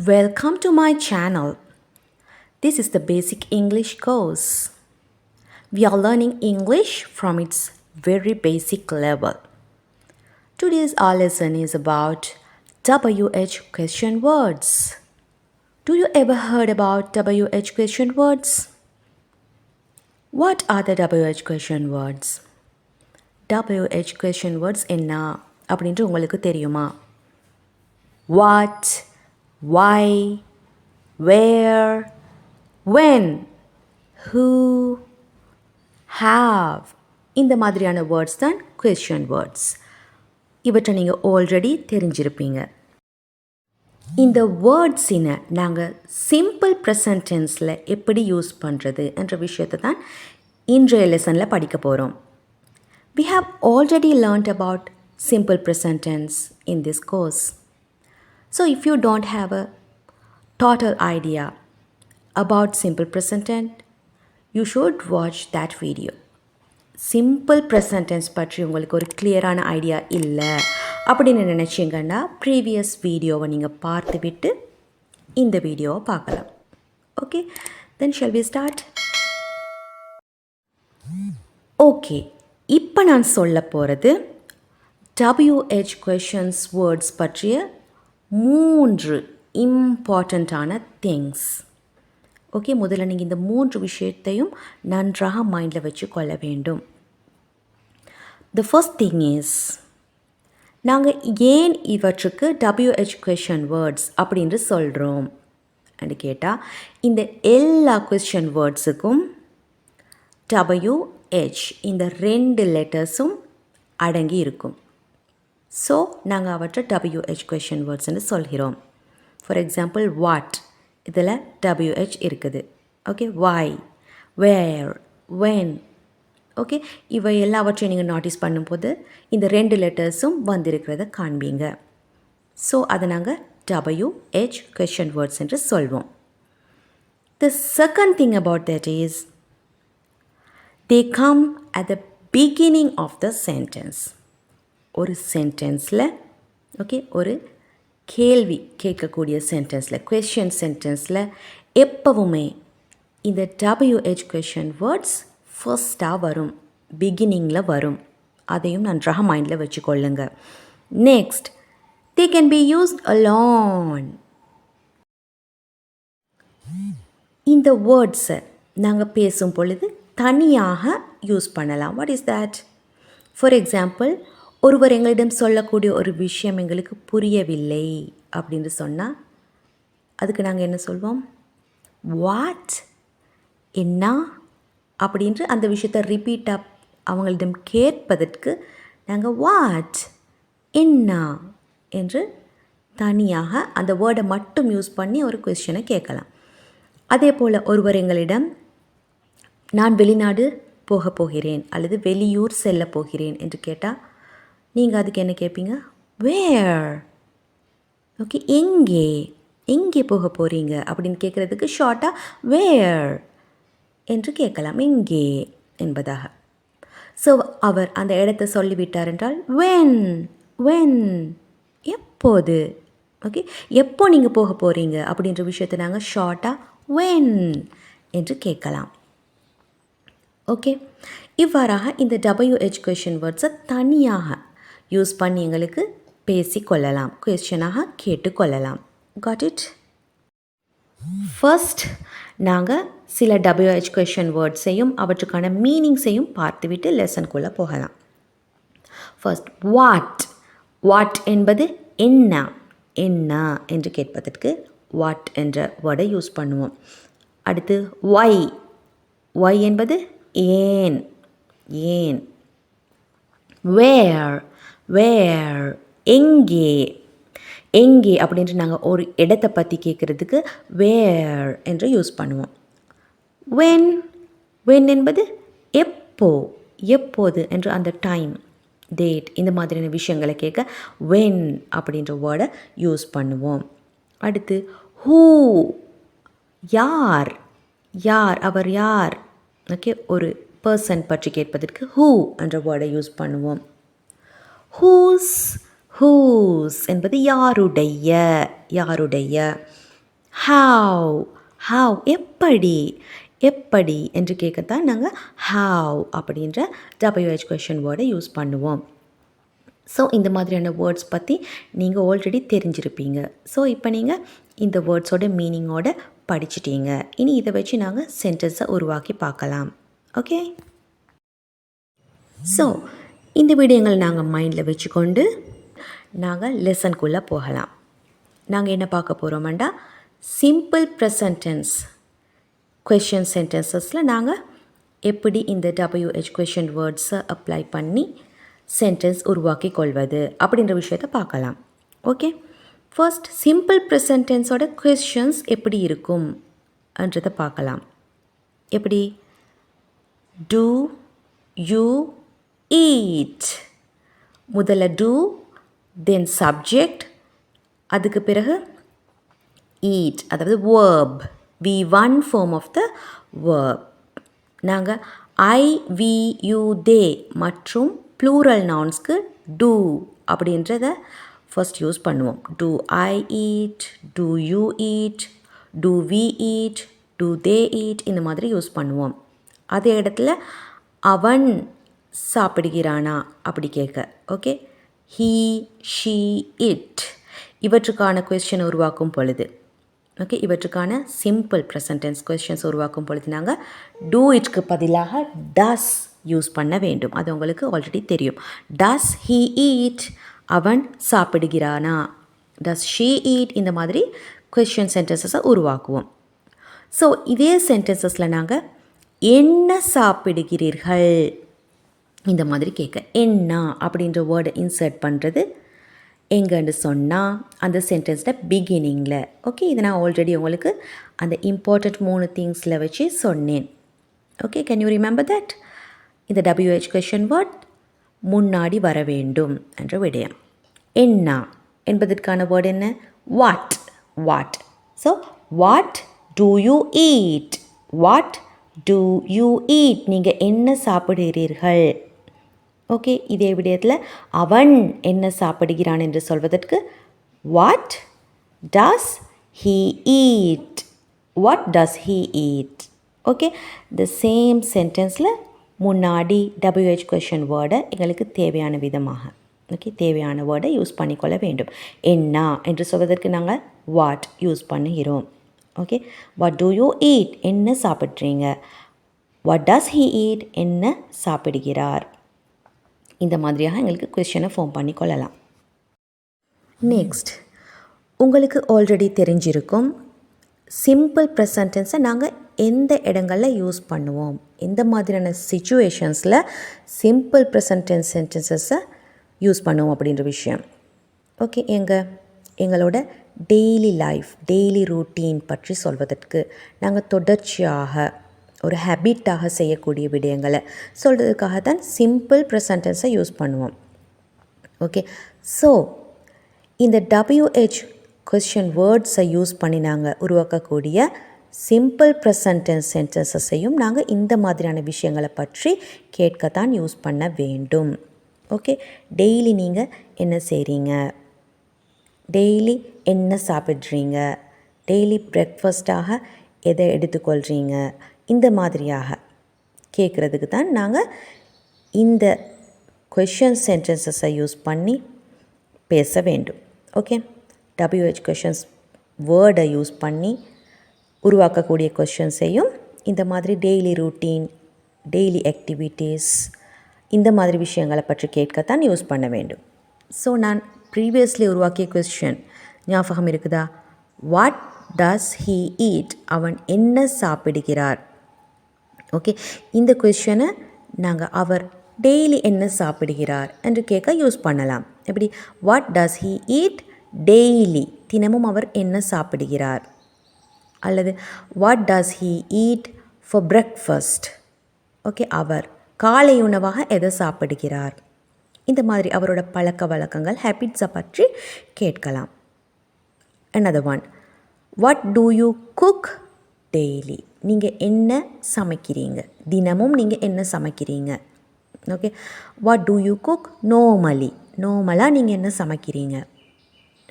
Welcome to my channel. This is the basic English course. We are learning English from its very basic level. Today's our lesson is about WH question words. Do you ever heard about WH question words? What are the WH question words? WH question words என்ன அப்படின்ட்டு உங்களுக்கு தெரியுமா? What, why, where, when, who, have இந்த மாதிரியான words தான் question words. இவற்றை நீங்கள் already தெரிஞ்சிருப்பீங்க. இந்த வேர்ட்ஸினை நாங்கள் சிம்பிள் ப்ரெசன்ட் டென்ஸில் எப்படி யூஸ் பண்ணுறது என்ற விஷயத்தை தான் இன்றைய லெசனில் படிக்க போகிறோம். We have already learnt about simple present tense in this course. So if you don't have a total idea about simple present tense, you should watch that video. Simple present tense பற்றி உங்களுக்கு ஒரு கிளியரான idea இல்லை அப்படின்னு நினச்சிங்கன்னா previous வீடியோவை நீங்கள் பார்த்துவிட்டு இந்த வீடியோவை பார்க்கலாம். Okay, then shall we start? Okay, இப்போ நான் சொல்ல போகிறது WH questions வேர்ட்ஸ் பற்றிய 3 இம்பார்ட்டண்ட்டான திங்ஸ். ஓகே, முதல்ல நீங்கள் இந்த 3 விஷயத்தையும் நன்றாக மைண்டில் வச்சு கொள்ள வேண்டும். த ஃபர்ஸ்ட் திங் இஸ், நாங்கள் ஏன் இவற்றுக்கு WH question வேர்ட்ஸ் அப்படின்று சொல்கிறோம் அப்படின்னு கேட்டால், இந்த எல்லா கொஸ்டின் வேர்ட்ஸுக்கும் WH இந்த 2 லெட்டர்ஸும் அடங்கி இருக்கும். ஸோ நாங்கள் அவற்றை WH கொஸ்டின் வேர்ட்ஸ்ன்னு சொல்கிறோம். ஃபார் எக்ஸாம்பிள், வாட் இதில் WH இருக்குது. Okay, why, where, when. Okay, இவை எல்லாவற்றையும் நீங்கள் நோட்டீஸ் பண்ணும்போது இந்த 2 லெட்டர்ஸும் வந்திருக்கிறத காண்பீங்க. ஸோ அதை நாங்கள் WH கொஸ்டின் வேர்ட்ஸ் என்று சொல்வோம். The second thing about that is, they come at the beginning of the sentence. ஒரு சென்டென்ஸில், ஓகே, ஒரு கேள்வி கேட்கக்கூடிய சென்டென்ஸில், கொஸ்டின் சென்டென்ஸில் எப்போவுமே இந்த WH கொஸ்டின் வேர்ட்ஸ் ஃபர்ஸ்ட்டாக வரும், பிகினிங்கில் வரும். அதையும் நன்றாக மைண்டில் வச்சுக்கொள்ளுங்க. Next, they can be used alone. இந்த வேர்ட்ஸை நாங்கள் பேசும் பொழுது தனியாக யூஸ் பண்ணலாம். What is that? For example, ஒருவர் எங்களிடம் சொல்லக்கூடிய ஒரு விஷயம் எங்களுக்கு புரியவில்லை அப்படின்னு சொன்னால் அதுக்கு நாங்கள் என்ன சொல்வோம்? வாட், என்ன அப்படின்ட்டு அந்த விஷயத்தை ரிப்பீட்டாக அவங்களிடம் கேட்பதற்கு நாங்கள் வாட், என்ன என்று தனியாக அந்த வேர்டை மட்டும் யூஸ் பண்ணி ஒரு கொஸ்டினை கேட்கலாம். அதே போல் ஒருவர் எங்களிடம் நான் வெளிநாடு போகப் போகிறேன் அல்லது வெளியூர் செல்ல போகிறேன் என்று கேட்டால் நீங்கள் அதுக்கு என்ன கேட்பீங்க? வேர். ஓகே, எங்கே, எங்கே போக போகிறீங்க அப்படின்னு கேட்குறதுக்கு ஷார்ட்டாக வேர் என்று கேட்கலாம், எங்கே என்பதாக. ஸோ அவர் அந்த இடத்தை சொல்லிவிட்டார் என்றால் வென், வென், எப்போது. ஓகே, எப்போ நீங்கள் போக போகிறீங்க அப்படின்ற விஷயத்தை நாங்கள் ஷார்ட்டாக வென் என்று கேட்கலாம். ஓகே, இவ்வாறாக இந்த WH கொஸ்டின் வேர்ட்ஸை தனியாக யூஸ் பண்ணி எங்களுக்கு பேசிக்கொள்ளலாம், கொஸ்டினாக கேட்டுக்கொள்ளலாம். Got it? ஃபர்ஸ்ட் நாங்கள் சில WH கொஸ்டின் வேர்ட்ஸையும் அவற்றுக்கான மீனிங்ஸையும் பார்த்துவிட்டு லெசனுக்குள்ளே போகலாம். First, what. வாட் என்பது என்ன, என்ன என்று கேட்பதற்கு வாட் என்ற வேர்டை யூஸ் பண்ணுவோம். அடுத்து வை. வை என்பது ஏன், ஏன். வேர், வேர், எங்கே, எங்கே அப்படின்ட்டு நாங்கள் ஒரு இடத்தை பற்றி கேட்குறதுக்கு வேர் என்று யூஸ் பண்ணுவோம். வென். வென் என்பது எப்போ, எப்போது என்று அந்த டைம், டேட் இந்த மாதிரியான விஷயங்களை கேட்க வென் அப்படின்ற வேர்டை யூஸ் பண்ணுவோம். அடுத்து ஹூ, யார், யார், அவர் யார். ஓகே, ஒரு பர்சன் பற்றி கேட்பதற்கு ஹூ என்ற வேர்டை யூஸ் பண்ணுவோம். ஹூஸ், ஹூஸ் என்பது யாருடைய, யாருடைய. how எப்படி எப்படி என்று கேட்கத்தான் நாங்கள் how அப்படின்ற WH question வேர்டை யூஸ் பண்ணுவோம். ஸோ இந்த மாதிரியான வேர்ட்ஸ் பற்றி நீங்கள் ஆல்ரெடி தெரிஞ்சிருப்பீங்க. ஸோ இப்போ நீங்கள் இந்த வேர்ட்ஸோட மீனிங்கோட படிச்சிட்டீங்க. இனி இதை வச்சு நாங்கள் சென்டென்ஸை உருவாக்கி பார்க்கலாம். ஓகே, ஸோ இந்த விடயங்களை நாங்கள் மைண்டில் வச்சுக்கொண்டு நாங்கள் லெசனுக்குள்ளே போகலாம். நாங்கள் என்ன பார்க்க போகிறோம்டா, சிம்பிள் ப்ரெசன்ட் டென்ஸ் கொஷின் சென்டென்சஸில் நாங்கள் எப்படி இந்த WH கொஷின் வேர்ட்ஸை அப்ளை பண்ணி சென்டென்ஸ் உருவாக்கி கொள்வது அப்படின்ற விஷயத்தை பார்க்கலாம். ஓகே, ஃபர்ஸ்ட் சிம்பிள் ப்ரெசன்ட் டென்ஸோட கொஷின்ஸ் எப்படி இருக்கும் என்றதை பார்க்கலாம். எப்படி? Do you eat. முதல்ல டூ, தென் சப்ஜெக்ட், அதுக்கு பிறகு ஈட், அதாவது verb, V1 form of the verb. நாங்கள் ஐ, வி, யூ, தே மற்றும் ப்ளூரல் நவுன்ஸ்க்கு டூ அப்படின்றத ஃபர்ஸ்ட் யூஸ் பண்ணுவோம். Do I eat, do you eat, do we eat, do they eat, இந்த மாதிரி யூஸ் பண்ணுவோம். அதே இடத்துல அவன் சாப்பிடுகிறானா அப்படி கேட்க, ஓகே, ஹீ, ஷீ, இட், இவற்றுக்கான கொஸ்டின் உருவாக்கும் பொழுது, ஓகே, இவற்றுக்கான சிம்பிள் ப்ரெசன்ட் டென்ஸ் கொஸ்டின்ஸ் உருவாக்கும் பொழுது நாங்கள் டூ இட்க்கு பதிலாக டஸ் யூஸ் பண்ண வேண்டும். அது உங்களுக்கு ஆல்ரெடி தெரியும். டஸ் ஹீ ஈட், அவன் சாப்பிடுகிறானா, டஸ் ஷீ ஈட், இந்த மாதிரி கொஸ்டின் சென்டென்சஸை உருவாக்குவோம். ஸோ இதே சென்டென்சஸில் நாங்கள் என்ன சாப்பிடுகிறீர்கள் இந்த மாதிரி கேட்க, என்ன அப்படின்ற வேர்டை இன்சர்ட் பண்ணுறது எங்கன்னு சொன்னால் அந்த சென்டென்ஸில் பிகினிங்கில். ஓகே, இதை நான் ஆல்ரெடி உங்களுக்கு அந்த இம்பார்ட்டண்ட் 3 திங்ஸில் வச்சு சொன்னேன். Okay, can you remember that? இந்த WH கொஷின் வேர்ட் முன்னாடி வர வேண்டும் என்ற விடயம். என்ன என்பதற்கான வேர்டு என்ன? What. What. So what do you eat, what do you eat, நீங்கள் என்ன சாப்பிடுகிறீர்கள். ஓகே, இதே விடயத்தில் அவன் என்ன சாப்பிடுகிறான் என்று சொல்வதற்கு what does he eat, what does he eat. Okay, இந்த சேம் சென்டென்ஸில் முன்னாடி WH கொஷின் வேர்டை எங்களுக்கு தேவையான விதமாக, ஓகே, தேவையான வேர்டை யூஸ் பண்ணிக்கொள்ள வேண்டும். என்ன என்று சொல்வதற்கு நாங்கள் வாட் யூஸ் பண்ணுகிறோம். Okay, what do you eat, என்ன சாப்பிட்றீங்க. வாட் டஸ் ஹீ ஈட், என்ன சாப்பிடுகிறார். இந்த மாதிரியாக எங்களுக்கு கொஸ்டினை ஃபார்ம் பண்ணி கொள்ளலாம். நெக்ஸ்ட், உங்களுக்கு ஆல்ரெடி தெரிஞ்சிருக்கும் சிம்பிள் ப்ரெசன்ட் டென்ஸை நாங்கள் எந்த இடங்களில் யூஸ் பண்ணுவோம், எந்த மாதிரியான சிச்சுவேஷன்ஸில் சிம்பிள் ப்ரெசன்ட் டென்ஸ் சென்டென்சஸை யூஸ் பண்ணுவோம் அப்படின்ற விஷயம். ஓகே, எங்களோட டெய்லி லைஃப், டெய்லி ரூட்டீன் பற்றி சொல்வதற்கு நாங்கள் தொடர்ச்சியாக ஒரு ஹேபிட்டாக செய்யக்கூடிய விடயங்களை சொல்கிறதுக்காக தான் சிம்பிள் ப்ரெசன்ட் டென்ஸை யூஸ் பண்ணுவோம். ஓகே, ஸோ இந்த WH கொஸ்டின் வேர்ட்ஸை யூஸ் பண்ணி நாங்கள் உருவாக்கக்கூடிய சிம்பிள் ப்ரெசன்ட் டென்ஸ் சென்டென்சஸையும் நாங்கள் இந்த மாதிரியான விஷயங்களை பற்றி கேட்கத்தான் யூஸ் பண்ண வேண்டும். ஓகே, டெய்லி நீங்கள் என்ன செய்கிறீங்க, டெய்லி என்ன சாப்பிட்றீங்க, டெய்லி ப்ரெக்ஃபாஸ்ட்டாக எதை எடுத்துக்கொள்கிறீங்க, இந்த மாதிரியாக கேட்குறதுக்கு தான் நாங்கள் இந்த கொஷின் சென்டென்சஸை யூஸ் பண்ணி பேச வேண்டும். ஓகே, WH கொஷின்ஸ் வேர்டை யூஸ் பண்ணி உருவாக்கக்கூடிய கொஷின்ஸையும் இந்த மாதிரி டெய்லி ரூட்டீன், டெய்லி ஆக்டிவிட்டீஸ், இந்த மாதிரி விஷயங்களை பற்றி கேட்கத்தான் யூஸ் பண்ண வேண்டும். ஸோ நான் ப்ரீவியஸ்லி உருவாக்கிய கொஸ்டின் ஞாபகம் இருக்குதா? வாட் டஸ் ஹீ ஈட், அவன் என்ன சாப்பிடுகிறார். ஓகே, இந்த கொஸ்டினை நாங்கள் அவர் டெய்லி என்ன சாப்பிடுகிறார் என்று கேட்க யூஸ் பண்ணலாம். எப்படி? What does he eat daily, தினமும் அவர் என்ன சாப்பிடுகிறார். அல்லது what does he eat for breakfast, okay, அவர் காலை உணவாக எதை சாப்பிடுகிறார். இந்த மாதிரி அவரோட பழக்க வழக்கங்கள், ஹேபிட்ஸை பற்றி கேட்கலாம். another one, what do you cook daily, நீங்கள் என்ன சமைக்கிறீங்க, தினமும் நீங்கள் என்ன சமைக்கிறீங்க. Okay, what do you cook நார்மலாக நீங்கள் என்ன சமைக்கிறீங்க.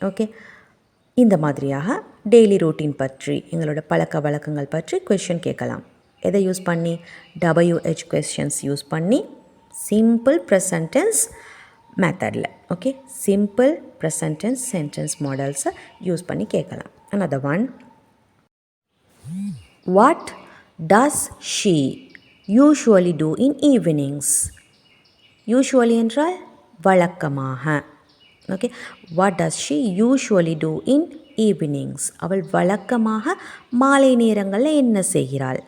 ஓகே, இந்த மாதிரியாக டெய்லி ரூட்டீன் பற்றி எங்களோட பழக்க வழக்கங்கள் பற்றி கொஷின் கேட்கலாம். எதை யூஸ் பண்ணி? WH கொஸ்டின்ஸ் யூஸ் பண்ணி சிம்பிள் ப்ரெசன்ட் டென்ஸ் மெத்தடில். Okay, simple present tense sentence மாடல்ஸை யூஸ் பண்ணி கேட்கலாம். another one, what does she usually do in evenings? usually என்றால் வழக்கமாக. Okay, what does she usually do in evenings? அவள் வழக்கமாக மாலை நேரங்களில் என்ன செய்கிறாள்?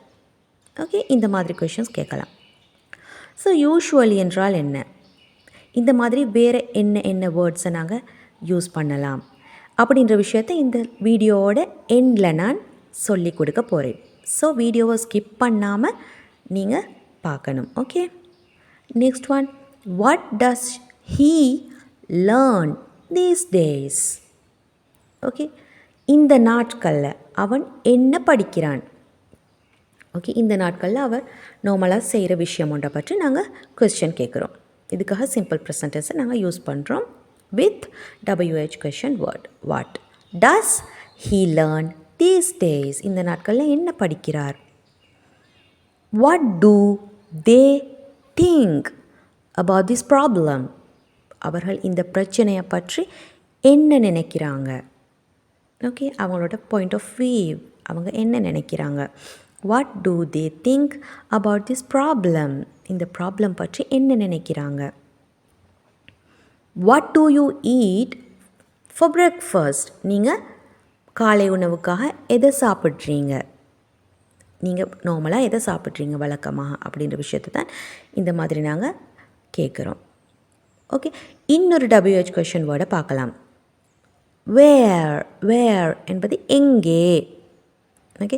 ஓகே, இந்த மாதிரி கொஷின்ஸ் கேட்கலாம். ஸோ யூஷுவலி என்றால் என்ன? இந்த மாதிரி வேறு என்ன வேர்ட்ஸை நாங்கள் யூஸ் பண்ணலாம் அப்படின்ற விஷயத்தை இந்த வீடியோவோட எண்டில் நான் சொல்லி கொடுக்க போகிறேன். ஸோ வீடியோவை ஸ்கிப் பண்ணாமல் நீங்கள் பார்க்கணும். Okay, next one, what does he learn these days? Okay, இந்த நாட்களில் அவன் என்ன படிக்கிறான்? ஓகே, இந்த நாட்களில் அவர் நார்மலாக செய்கிற விஷயம் ஒன்றை பற்றி நாங்கள் கொஸ்டின் கேட்குறோம். இதுக்காக சிம்பிள் ப்ரெசன்ட் டென்ஸை நாங்கள் யூஸ் பண்ணுறோம் with WH question word. What does he learn these days? இந்த நாட்களில் என்ன படிக்கிறார்? What do they think about this problem? அவர்கள் இந்த பிரச்சனையை பற்றி என்ன நினைக்கிறாங்க? ஓகே, அவங்களோட பாயிண்ட் ஆஃப் வியூ, அவங்க என்ன நினைக்கிறாங்க? What do they think about this problem? இந்த ப்ராப்ளம் பற்றி என்ன நினைக்கிறாங்க? What do you eat for breakfast? நீங்கள் காலை உணவுக்காக எதை சாப்பிட்றீங்க? நீங்கள் நார்மலாக எதை சாப்பிட்றீங்க வழக்கமாக அப்படின்ற விஷயத்தை தான் இந்த மாதிரி நாங்கள் கேட்குறோம். ஓகே, இன்னொரு WH கொஷின் வேர்டை பார்க்கலாம். வேர் என்பது எங்கே. ஓகே,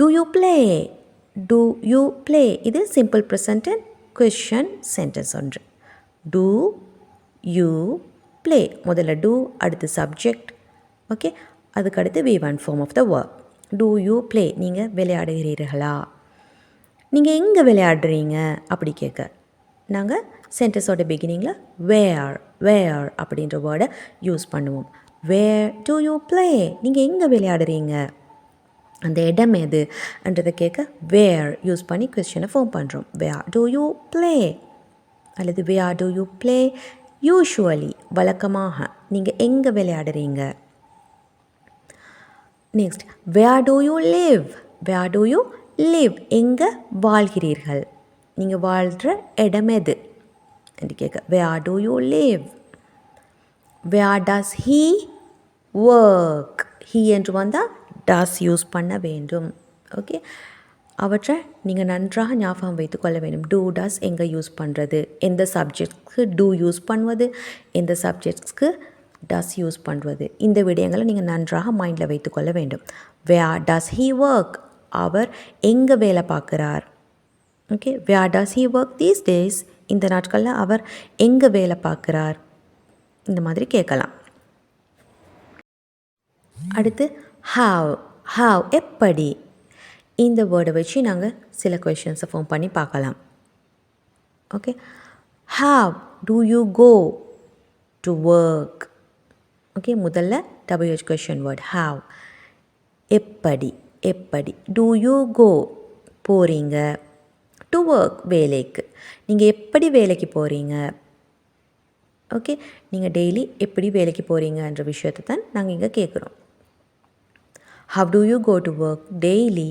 டு யூ ப்ளே இது சிம்பிள் ப்ரெசன்ட் கொஷின் சென்டென்ஸ் ஒன்று. டு யூ ப்ளே, முதல்ல டூ, அடுத்து சப்ஜெக்ட். ஓகே, அதுக்கடுத்து V1 form of the verb. Do you play, நீங்கள் விளையாடுகிறீர்களா? நீங்கள் எங்கே விளையாடுறீங்க அப்படி கேட்க நாங்கள் சென்டென்ஸோட பிகினிங்கில் வேர் அப்படின்ற வேர்டை யூஸ் பண்ணுவோம். வேர் டு யூ ப்ளே, நீங்கள் எங்கே விளையாடுறீங்க, அந்த இடம் எதுன்றதை கேட்க வேர் யூஸ் பண்ணி கொஸ்டினை ஃபார்ம் பண்ணுறோம். வேர் டு யூ ப்ளே அல்லது where do you play usually, வழக்கமாக நீங்கள் எங்கே விளையாடுறீங்க. Next, where do you live, எங்கே வாழ்கிறீர்கள், நீங்கள் வாழ்கிற இடம் எது என்று கேட்க where do you live. Where does he work? He என்று வந்தால் டஸ் யூஸ் பண்ண வேண்டும். ஓகே, அவற்றை நீங்கள் நன்றாக ஞாபகம் வைத்து கொள்ள வேண்டும். டூ டஸ் எங்கே யூஸ் பண்ணுறது, எந்த சப்ஜெக்ட்ஸ்க்கு டூ யூஸ் பண்ணுவது, எந்த சப்ஜெக்ட்ஸ்க்கு டஸ் யூஸ் பண்ணுவது, இந்த விடயங்களை நீங்கள் நன்றாக மைண்டில் வைத்துக்கொள்ள வேண்டும். வேர் டஸ் ஹீ ஒர்க்? அவர் எங்கே வேலை பார்க்குறார். Okay, where does he work these days? இந்த நாட்களில் அவர் எங்கே வேலை பார்க்குறார், இந்த மாதிரி கேட்கலாம். அடுத்து ஹாவ் எப்படி? இந்த வேர்டை வச்சு நாங்கள் சில கொஷின்ஸை ஃபார்ம் பண்ணி பார்க்கலாம். Okay, how do you go to work? Okay, முதல்ல WH கொஷின் வேர்ட் ஹாவ். எப்படி டு யூ கோ, போகிறீங்க, டு ஒர்க், வேலைக்கு, நீங்கள் எப்படி வேலைக்கு போகிறீங்க. ஓகே, நீங்கள் டெய்லி எப்படி வேலைக்கு போகிறீங்கன்ற விஷயத்தை தான் நாங்கள் இங்கே கேட்குறோம். How do you go to work daily?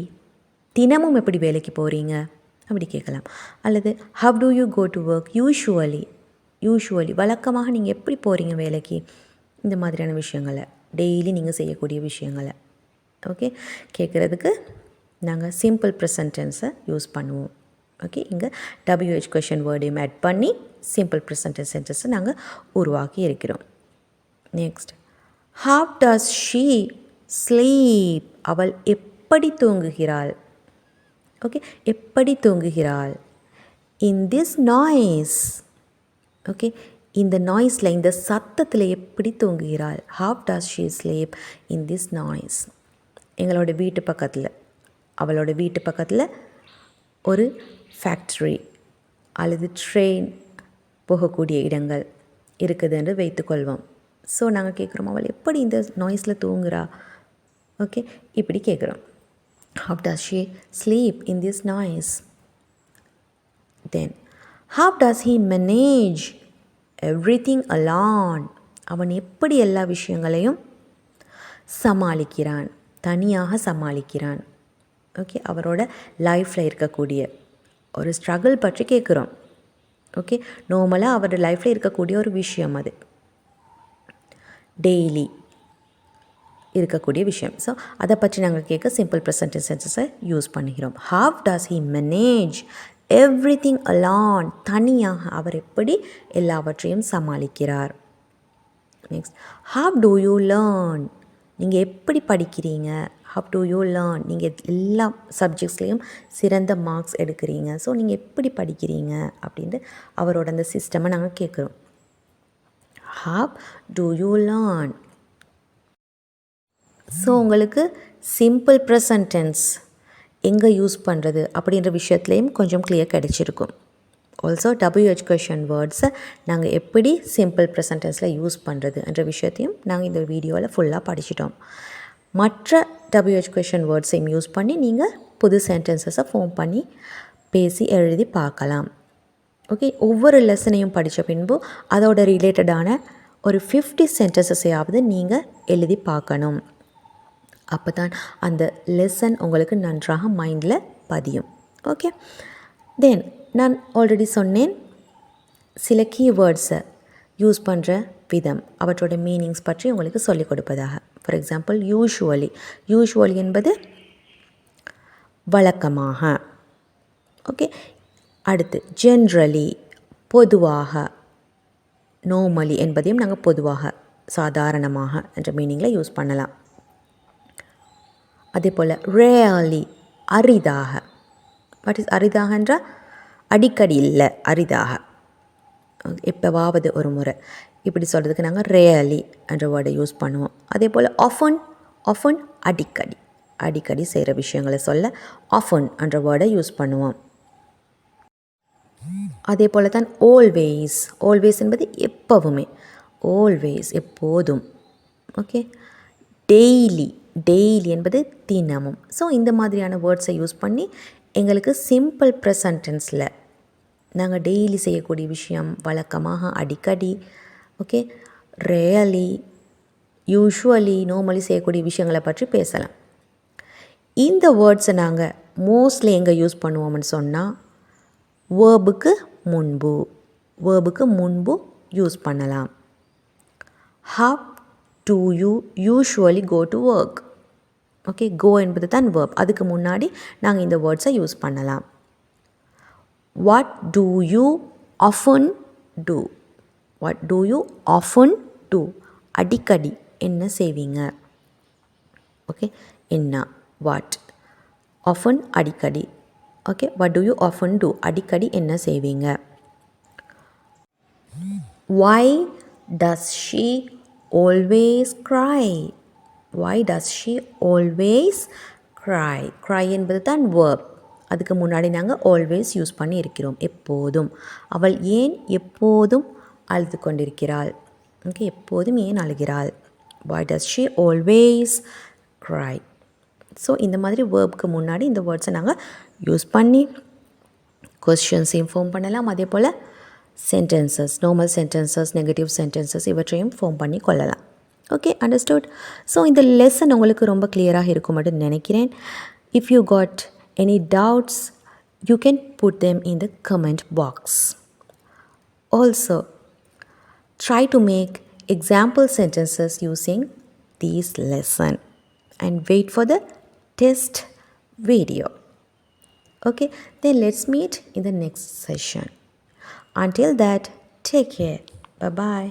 தினமும் எப்படி வேலைக்கு போகிறீங்க அப்படி கேட்கலாம். அல்லது how do you go to work usually வழக்கமாக நீங்கள் எப்படி போகிறீங்க வேலைக்கு, இந்த மாதிரியான விஷயங்களை டெய்லி நீங்கள் செய்யக்கூடிய விஷயங்களை ஓகே கேட்குறதுக்கு நாங்கள் சிம்பிள் ப்ரெசன்ட் டென்ஸை யூஸ் பண்ணுவோம். ஓகே, இங்கே WH கொஷின் வேர்டையும் ஆட் பண்ணி சிம்பிள் ப்ரெசன்ட் டென்ஸ் சென்டென்ஸை நாங்கள் உருவாக்கி இருக்கிறோம். Next, how does she sleep? அவள் எப்படி தூங்குகிறாள். ஓகே, எப்படி தூங்குகிறாள். in this noise. ஓகே, இந்த நாய்ஸில், இந்த சத்தத்தில் எப்படி தூங்குகிறாள். how does she sleep in this noise? எங்களோட வீட்டு பக்கத்தில், அவளோட வீட்டு பக்கத்தில் ஒரு ஃபேக்ட்ரி அல்லது ட்ரெயின் போகக்கூடிய இடங்கள் இருக்குது என்று வைத்துக்கொள்வோம். ஸோ நாங்கள் கேட்குறோம் அவள் எப்படி இந்த நாய்ஸில் தூங்குறா. ஓகே, இப்படி கேட்குறோம். How does she sleep in this noise? Then, how does he manage everything alone? அவன் எப்படி எல்லா விஷயங்களையும் சமாளிக்கிறான், தனியாக சமாளிக்கிறான். ஓகே, அவரோட லைஃப்பில் இருக்கக்கூடிய ஒரு ஸ்ட்ரகிள் பற்றி கேட்குறோம். ஓகே, நார்மலாக அவரோட லைஃப்பில் இருக்கக்கூடிய ஒரு விஷயம், அது டெய்லி இருக்கக்கூடிய விஷயம். ஸோ அதை பற்றி நாங்கள் கேட்க சிம்பிள் ப்ரெசன்ட் சென்டென்ஸை யூஸ் பண்ணுகிறோம். How does he manage everything alone? தனியாக அவர் எப்படி எல்லாவற்றையும் சமாளிக்கிறார். Next, how do you learn? நீங்கள் எப்படி படிக்கிறீங்க? How do you learn? நீங்கள் எல்லா சப்ஜெக்ட்ஸ்லேயும் சிறந்த மார்க்ஸ் எடுக்கிறீங்க. ஸோ நீங்கள் எப்படி படிக்கிறீங்க அப்படின்ட்டு அவரோட அந்த சிஸ்டமை நாங்கள் கேட்குறோம். How do you learn? So உங்களுக்கு சிம்பிள் ப்ரெசன்ட் டென்ஸ் எங்கே யூஸ் பண்ணுறது அப்படின்ற விஷயத்துலேயும் கொஞ்சம் கிளியர் கிடைச்சிருக்கும். ஆல்சோ WH கொஷன் வேர்ட்ஸை நாங்கள் எப்படி சிம்பிள் ப்ரெசன்ட் டென்ஸில் யூஸ் பண்ணுறது என்ற விஷயத்தையும் நாங்கள் இந்த வீடியோவில் ஃபுல்லாக படிச்சிட்டோம். மற்ற WH கொஷன் வேர்ட்ஸையும் யூஸ் பண்ணி நீங்கள் புது சென்டென்சஸை ஃபார்ம் பண்ணி பேசி எழுதி பார்க்கலாம். ஓகே, ஒவ்வொரு லெசனையும் படித்த பின்பு அதோட ரிலேட்டடான ஒரு 50 சென்டென்சஸையாவது நீங்கள் எழுதி பார்க்கணும். அப்போ தான் அந்த லெசன் உங்களுக்கு நன்றாக மைண்டில் பதியும். ஓகே, தென் நான் ஆல்ரெடி சொன்னேன் சில கீவேர்ட்ஸை யூஸ் பண்ணுற விதம், அவற்றோட மீனிங்ஸ் பற்றி உங்களுக்கு சொல்லிக் கொடுப்பதாக. ஃபார் எக்ஸாம்பிள், யூஷுவலி என்பது வழக்கமாக. ஓகே, அடுத்து ஜென்ரலி பொதுவாக, நார்மலி என்பதையும் நாங்கள் பொதுவாக சாதாரணமாக என்ற மீனிங்கில் யூஸ் பண்ணலாம். அதே போல் ரேர்லி அரிதாக. வாட் இஸ் அரிதாக என்றால் அடிக்கடி இல்லை, அரிதாக எப்போவாவது ஒரு முறை. இப்படி சொல்கிறதுக்கு நாங்கள் ரேர்லி என்ற வேர்டை யூஸ் பண்ணுவோம். அதே போல் ஆஃபன் அடிக்கடி செய்கிற விஷயங்களை சொல்ல ஆஃபன் என்ற வேர்டை யூஸ் பண்ணுவோம். அதே போல் தான் ஆல்வேஸ் என்பது எப்போவுமே, ஆல்வேஸ் எப்போதும். ஓகே, டெய்லி என்பது தினமும். ஸோ இந்த மாதிரியான வேர்ட்ஸை யூஸ் பண்ணி எங்களுக்கு சிம்பிள் ப்ரெசன்ட் டென்ஸில் நாங்கள் டெய்லி செய்யக்கூடிய விஷயம், வழக்கமாக, அடிக்கடி, ஓகே, ரேர்லி, யூஷுவலி, நார்மலி செய்யக்கூடிய விஷயங்களை பற்றி பேசலாம். இந்த வேர்ட்ஸை நாங்கள் மோஸ்ட்லி எங்கே யூஸ் பண்ணுவோம்னு சொன்னால் வேர்புக்கு முன்பு யூஸ் பண்ணலாம். How do you usually go to work? Okay, go என்பது தான் வேர்ப். அதுக்கு முன்னாடி நாங்கள் இந்த வேர்ட்ஸை யூஸ் பண்ணலாம். What do you often do? அடிக்கடி என்ன செய்வீங்க? ஓகே, என்ன, வாட், often அடிக்கடி. Okay, what do you often do? அடிக்கடி என்ன செய்வீங்க? Why does she always cry? cry என்பது தான் verb. அதுக்கு முன்னாடி நாங்கள் always யூஸ் பண்ணி இருக்கிறோம், எப்போதும். அவள் ஏன் எப்போதும் அழுது கொண்டிருக்கிறாள்? ஓகே, எப்போதும் ஏன் அழுகிறாள்? Why does she always cry? So இந்த மாதிரி வேர்புக்கு முன்னாடி இந்த வேர்ட்ஸை நாங்கள் யூஸ் பண்ணி கொஸ்டின்ஸ் ஃபார்ம் பண்ணலாம். அதே போல் sentences, normal sentences, negative sentences இவற்றையும் ஃபார்ம் பண்ணி கொள்ளலாம். Okay, understood. ஸோ இந்த லெசன் உங்களுக்கு ரொம்ப கிளியராக இருக்கும் மட்டும் நினைக்கிறேன். If you got any doubts you can put them in the comment box. Also try to make example sentences using this lesson and wait for the test video. Okay, then let's meet in the next session. Until that, take care. Bye bye.